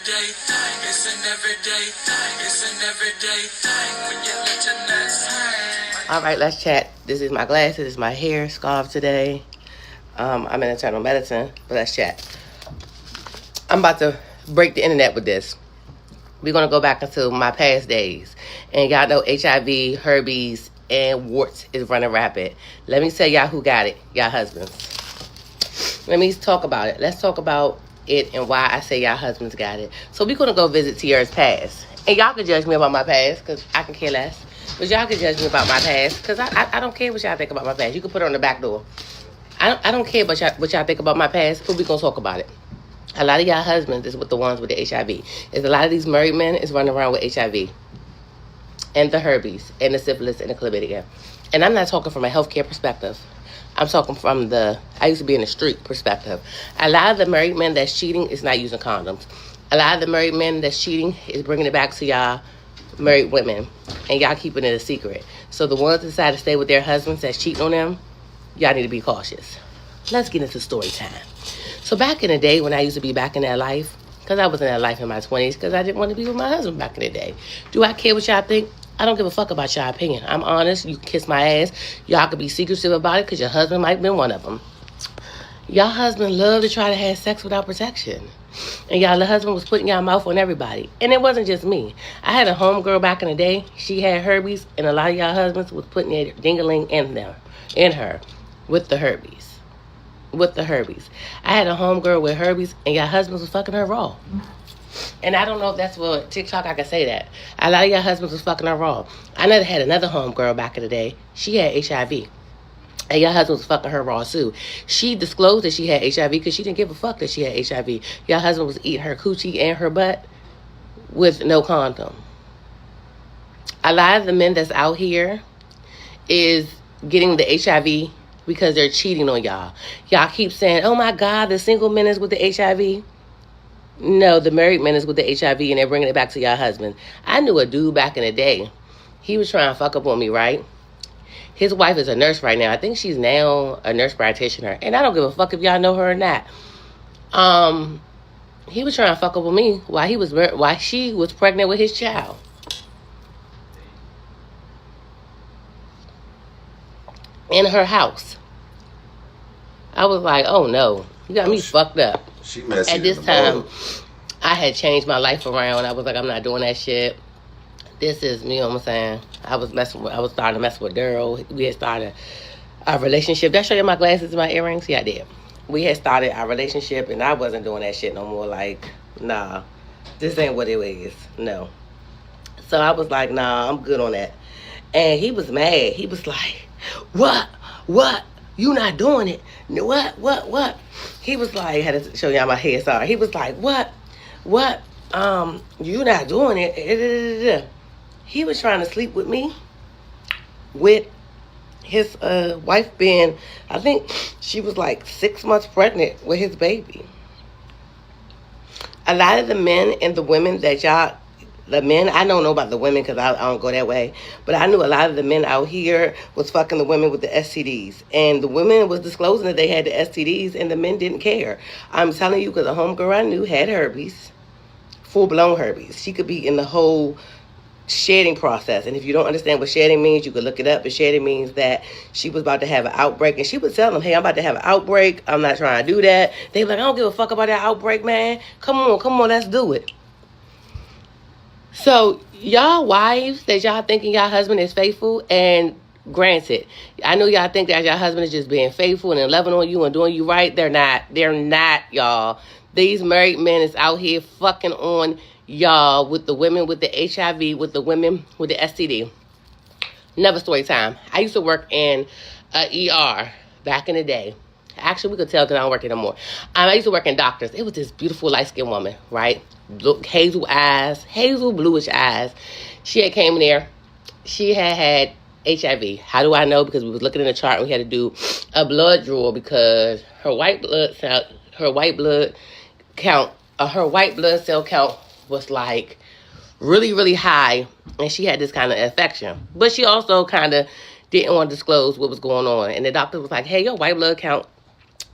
everyday thing. It's an everyday thing. It's an everyday thing. When you let your nuts hang. All right, let's chat. This is my glasses. This is my hair scarf today. I'm in internal medicine, but let's chat. I'm about to break the internet with this. We're going to go back into my past days. And y'all know HIV, herpes, and warts is running rapid. Let me tell y'all who got it. Y'all husbands. Let me talk about it. Let's talk about it and why I say y'all husbands got it. So we're going to go visit Tiara's past. And y'all can judge me about my past because I can care less. But y'all can judge me about my past because I don't care what y'all think about my past. You can put it on the back door. I don't care what y'all think about my past, but we're going to talk about it. A lot of y'all husbands is with the ones with the HIV. There's a lot of these married men is running around with HIV and the herpes and the syphilis and the chlamydia. And I'm not talking from a healthcare perspective. I'm talking from I used to be in the street perspective. A lot of the married men that's cheating is not using condoms. A lot of the married men that's cheating is bringing it back to y'all married women. And y'all keeping it a secret. So the ones that decide to stay with their husbands that's cheating on them, y'all need to be cautious. Let's get into story time. So back in the day when I used to be back in that life, because I was in that life in my 20s, because I didn't want to be with my husband back in the day. Do I care what y'all think? I don't give a fuck about y'all opinion. I'm honest. You can kiss my ass. Y'all could be secretive about it because your husband might have been one of them. Y'all husband love to try to have sex without protection. And y'all husband was putting y'all mouth on everybody. And it wasn't just me. I had a homegirl back in the day. She had herpes, and a lot of y'all husbands was putting their ding-a-ling in her with the herpes. I had a homegirl with herpes, and y'all husbands was fucking her raw. And I don't know if that's what TikTok I can say that. A lot of y'all husbands was fucking her raw. I never had another homegirl back in the day. She had HIV. And y'all husband was fucking her raw too. She disclosed that she had HIV because she didn't give a fuck that she had HIV. Y'all husband was eating her coochie and her butt with no condom. A lot of the men that's out here is getting the HIV because they're cheating on y'all. Y'all keep saying, oh my God, the single men is with the HIV. No, the married men is with the HIV and they're bringing it back to y'all husband. I knew a dude back in the day. He was trying to fuck up on me, right? His wife is a nurse right now. I think she's now a nurse practitioner. And I don't give a fuck if y'all know her or not. He was trying to fuck up with me while she was pregnant with his child. In her house. I was like, oh no, you got me fucked up. She messy. At this time, I had changed my life around. I was like, I'm not doing that shit. This is me, you know what I'm saying? I was starting to mess with Daryl. We had started our relationship. Did I show you my glasses and my earrings? Yeah, I did. We had started our relationship and I wasn't doing that shit no more. Like, nah, this ain't what it is. No. So I was like, nah, I'm good on that. And he was mad. He was like, what? You not doing it? What? He was like, I had to show y'all my hair, sorry. He was like, what? You not doing it? He was trying to sleep with me with his wife being, I think she was like 6 months pregnant with his baby. A lot of the men and the women that the men, I don't know about the women because I don't go that way, but I knew a lot of the men out here was fucking the women with the STDs. And the women was disclosing that they had the STDs and the men didn't care. I'm telling you because a homegirl I knew had herpes, full-blown herpes. She could be in the whole shedding process. And if you don't understand what shedding means, you could look it up. But shedding means that she was about to have an outbreak. And she would tell them, hey, I'm about to have an outbreak. I'm not trying to do that. They were like, I don't give a fuck about that outbreak, man. Come on, let's do it. So, y'all wives that y'all thinking y'all husband is faithful, and granted, I know y'all think that y'all husband is just being faithful and loving on you and doing you right. They're not, y'all. These married men is out here fucking on y'all with the women with the HIV, with the women with the STD. Another story time. I used to work in a ER back in the day. Actually, we could tell because I don't work there no more. I used to work in doctors. It was this beautiful light-skinned woman, right? Hazel eyes, hazel bluish eyes. She had came in there. She had HIV. How do I know? Because we was looking in the chart and we had to do a blood draw because her white blood cell count was like really, really high, and she had this kind of infection. But she also kind of didn't want to disclose what was going on. And the doctor was like, hey, your white blood count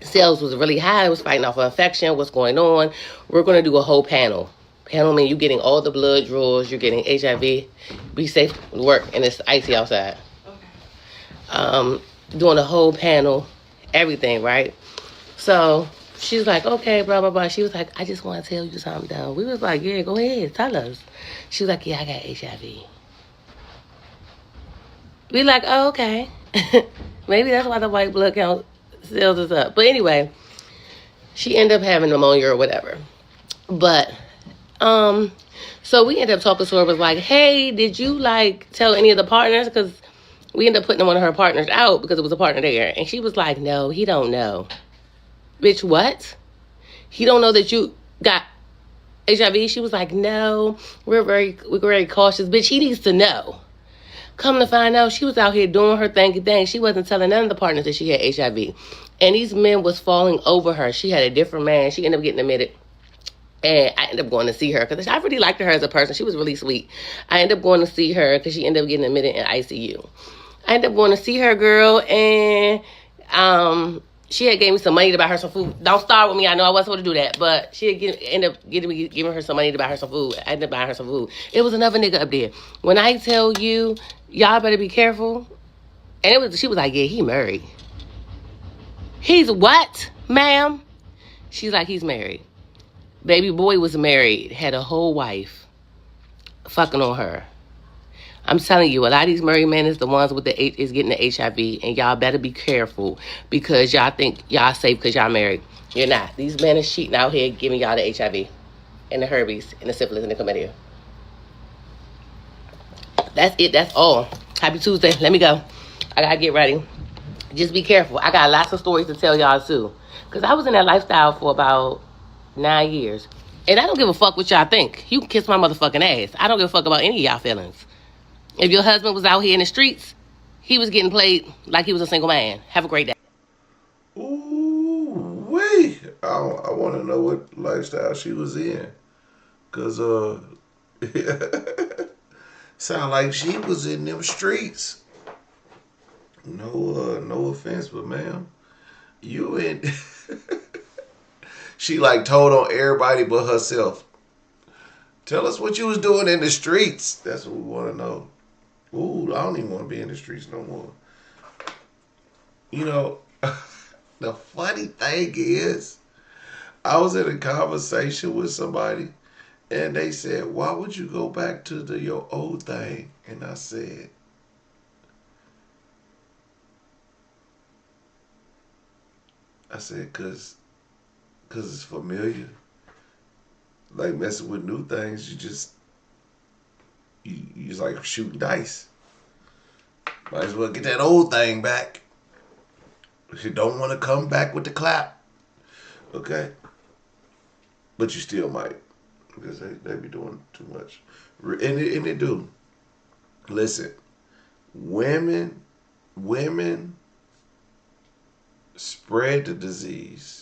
cells was really high. It was fighting off an infection. What's going on? We're going to do a whole panel. Panel mean you getting all the blood draws, you're getting HIV. Be safe to work, and it's icy outside. Okay. Doing the whole panel, everything, right? So she's like, okay, blah, blah, blah. She was like, I just want to tell you something, though. We was like, yeah, go ahead, tell us. She was like, yeah, I got HIV. We like, oh, okay. Maybe that's why the white blood count still is up. But anyway, she ended up having pneumonia or whatever. But, so we ended up talking to her, was like, hey, did you, like, tell any of the partners? Because we ended up putting one of her partners out because it was a partner there. And she was like, no, he don't know. Bitch, what? He don't know that you got HIV? She was like, no, we're very cautious. Bitch, he needs to know. Come to find out, she was out here doing her thing. She wasn't telling none of the partners that she had HIV. And these men was falling over her. She had a different man. She ended up getting admitted. And I ended up going to see her because I really liked her as a person. She was really sweet. I ended up going to see her because she ended up getting admitted in ICU. I ended up going to see her, girl, and she had gave me some money to buy her some food. Don't start with me. I know I wasn't supposed to do that, but she had ended up giving her some money to buy her some food. I ended up buying her some food. It was another nigga up there. When I tell you, y'all better be careful. And she was like, yeah, he married. He's what, ma'am? She's like, he's married. Baby boy was married, had a whole wife fucking on her. I'm telling you, a lot of these married men is the ones with is getting the HIV, and y'all better be careful because y'all think y'all safe because y'all married. You're not. These men is cheating out here giving y'all the HIV and the herpes and the syphilis and the chlamydia. That's it. That's all. Happy Tuesday. Let me go. I gotta get ready. Just be careful. I got lots of stories to tell y'all too, because I was in that lifestyle for about 9 years, and I don't give a fuck what y'all think. You can kiss my motherfucking ass. I don't give a fuck about any of y'all feelings. If your husband was out here in the streets, he was getting played like he was a single man. Have a great day. Ooh, wee! I want to know what lifestyle she was in, cause sound like she was in them streets. No offense, but ma'am, you in. She like told on everybody but herself. Tell us what you was doing in the streets. That's what we want to know. Ooh, I don't even want to be in the streets no more. You know, the funny thing is, I was in a conversation with somebody, and they said, "Why would you go back to your old thing?" And I said, "Cause it's familiar. Like messing with new things, you just like shooting dice. Might as well get that old thing back. If you don't want to come back with the clap, okay? But you still might, because they be doing too much, and they do. Listen, women spread the disease.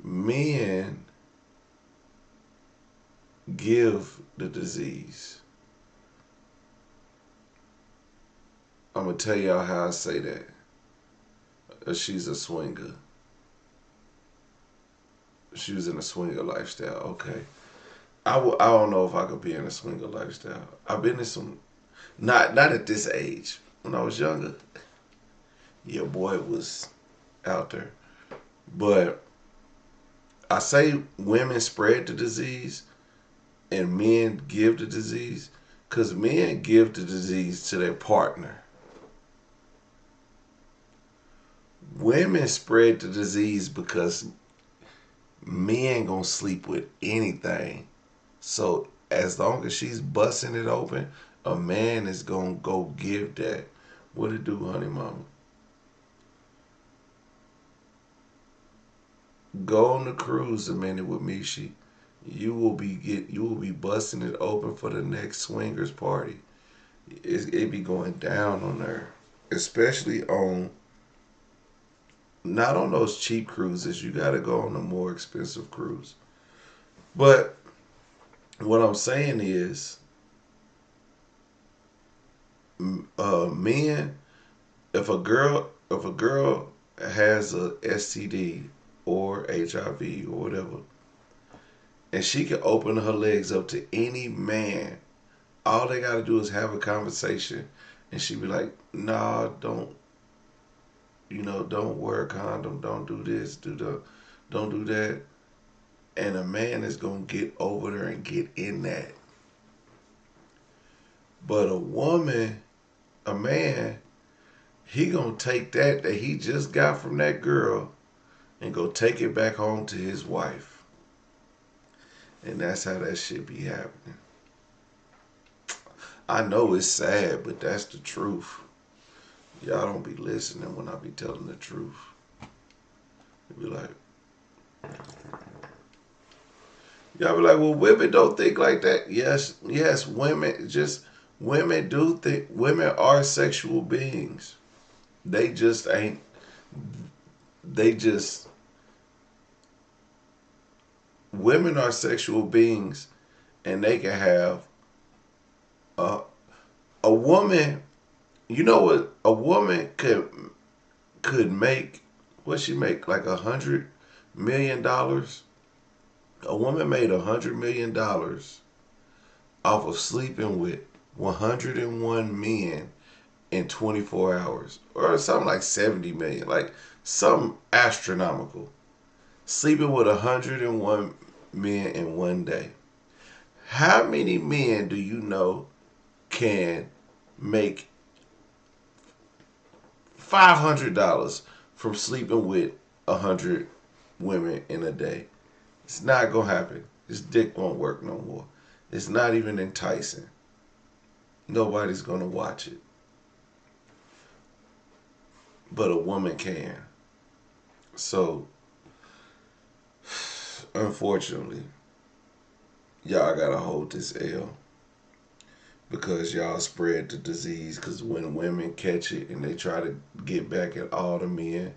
Men give the disease. I'm gonna tell y'all how I say that. She's a swinger. She was in a swinger lifestyle. Okay, I don't know if I could be in a swinger lifestyle. I've been in some, not at this age. When I was younger, your boy was out there. But I say women spread the disease and men give the disease, because men give the disease to their partner. Women spread the disease because men gonna sleep with anything. So as long as she's busting it open, a man is gonna go give that. What it do, honey mama? Go on the cruise a minute with me, you will be busting it open for the next swingers party. It be going down on there, especially on not on those cheap cruises. You got to go on a more expensive cruise. But what I'm saying is, men, if a girl has a STD or HIV or whatever, and she can open her legs up to any man. All they gotta do is have a conversation, and she be like, "Nah, don't don't wear a condom, don't do this, don't do that." And a man is gonna get over there and get in that. But a man, he gonna take that he just got from that girl and go take it back home to his wife. And that's how that shit be happening. I know it's sad, but that's the truth. Y'all don't be listening when I be telling the truth. You be like, y'all be like, well, women don't think like that. Yes, women do think, women are sexual beings. They just ain't, they just, women are sexual beings, and they can have a woman. You know what? A woman could make, what she make, like $100 million. A woman made $100 million off of sleeping with 101 men in 24 hours, or something like 70 million, like some astronomical. Sleeping with 101 men in one day. How many men do you know can make $500 from sleeping with 100 women in a day? It's not gonna happen. His dick won't work no more. It's not even enticing. Nobody's gonna watch it. But a woman can. So, unfortunately, y'all gotta hold this L. Because y'all spread the disease. Because when women catch it and they try to get back at all the men,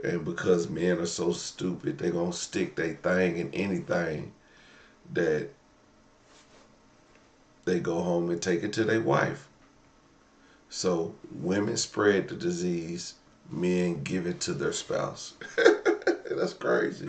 and because men are so stupid, they gonna stick their thing in anything that they go home and take it to their wife. So women spread the disease, men give it to their spouse. That's crazy.